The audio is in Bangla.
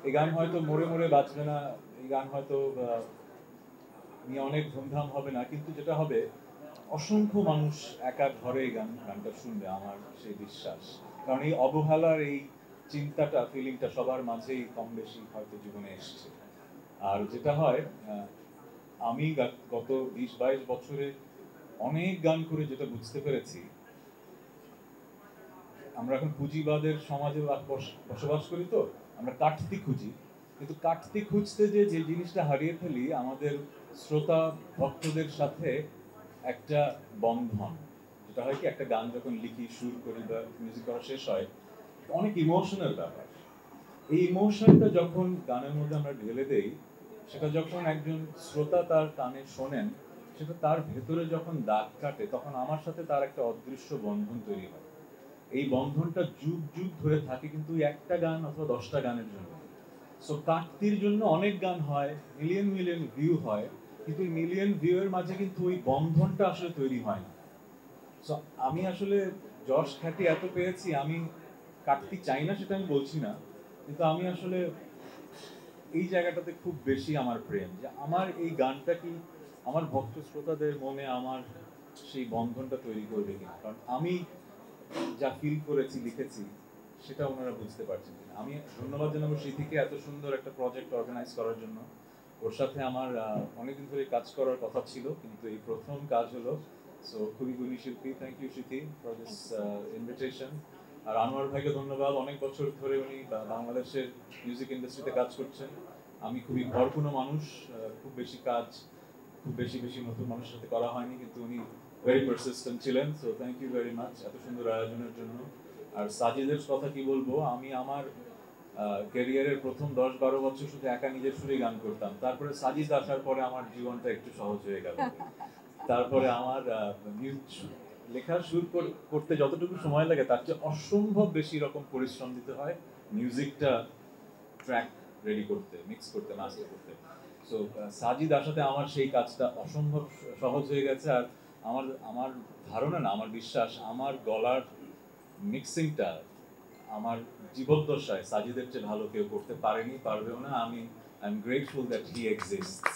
এই গান হয়তো মোড়ে মোড়ে বাজবে না, এই গান হয়তো নিয়ে অনেক ধুমধাম হবে না, কিন্তু যেটা হবে অসংখ্য মানুষ একা ঘরে এই গানটা শুনবে, আমার সেই বিশ্বাস। কারণ এই অবহেলার এই চিন্তাটা, ফিলিংটা সবার মাঝেই কম বেশি হয়তো জীবনে এসছে। আর যেটা হয়, আমি গত 20-22 বছরে অনেক গান করে যেটা বুঝতে পেরেছি, আমরা এখন পুঁজিবাদের সমাজে বসবাস করি, তো আমরা কাটতি খুঁজি, কিন্তু কাটতি খুঁজতে যে যে জিনিসটা হারিয়ে ফেলি, আমাদের শ্রোতা ভক্তদের সাথে একটা বন্ধন। যেটা হয় কি, একটা গান যখন লিখি, সুর করি বা মিউজিক করা শেষ হয়, অনেক ইমোশনাল ব্যাপার। এই ইমোশনটা যখন গানের মধ্যে আমরা ঢেলে দেই, সেটা যখন একজন শ্রোতা তার কানে শোনেন, সেটা তার ভেতরে যখন দাগ কাটে, তখন আমার সাথে তার একটা অদৃশ্য বন্ধন তৈরি হয়। এই বন্ধনটা যুগ যুগ ধরে থাকে, কিন্তু একটা গান অথবা 10টা গানের জন্য। সো কাটতির জন্য অনেক গান হয়, মিলিয়ন মিলিয়ন ভিউ হয়, কিন্তু এই মিলিয়ন ভিউ এর মাঝে কিন্তু ওই বন্ধনটা আসলে তৈরি হয় না। সো আমি আসলে যশ খ্যাতি এত পেয়েছি, আমি কাটতি চাই না সেটা আমি বলছি না, কিন্তু আমি আসলে এই জায়গাটাতে খুব বেশি আমার প্রেম, যে আমার এই গানটা কি আমার ভক্ত শ্রোতাদের মনে আমার সেই বন্ধনটা তৈরি করবে কিনা। কারণ আমি যা ফিল করেছি, লিখেছি, সেটা ওনারা বুঝতে পারছেন কিনা। আমি ধন্যবাদ জানাবো স্মৃতিকে এত সুন্দর একটা প্রজেক্ট অর্গানাইজ করার জন্য। ওর সাথে আমার অনেকদিন ধরে কাজ করার কথা ছিল, কিন্তু এই প্রথম কাজ হলো। সো খুবই গুণী শিল্পী, থ্যাংক ইউ স্মৃতি ফর দিস ইনভিটেশন। আর আনোয়ার ভাইকে ধন্যবাদ, অনেক বছর ধরে উনি বাংলাদেশের মিউজিক ইন্ডাস্ট্রিতে কাজ করছেন। আমি খুবই ঘরকুনো মানুষ, খুব বেশি কাজ, খুব বেশি বেশি নতুন মানুষের সাথে করা হয়নি, কিন্তু উনি ভেরি পারসিস্টেন্ট ছিলেন। So thank you very much এত সুন্দর আয়োজনের জন্য। আর সাজিদের কথা কি বলবো, আমি আমার ক্যারিয়ারের প্রথম 10-12 বছর শুধু একা নিজের সুরে গান করতাম, তারপরে সাজিদ আসার পরে আমার জীবনটা একটু সহজ হয়ে গেল। তারপরে আমার লেখার সুর করতে যতটুকু সময় লাগে, তার চেয়ে অসম্ভব বেশি রকম পরিশ্রম দিতে হয় মিউজিকটা ট্র্যাক রেডি করতে, মিক্স করতে, মাস্টার করতে। সো সাজিদ আসাতে আমার সেই কাজটা অসম্ভব সহজ হয়ে গেছে। আর আমার আমার ধারণা না, আমার বিশ্বাস, আমার গলার মিক্সিংটা আমার জীবদ্দশায় সাজিদের চেয়ে ভালো কেউ করতে পারেনি, পারবেও না। I am grateful that he exists.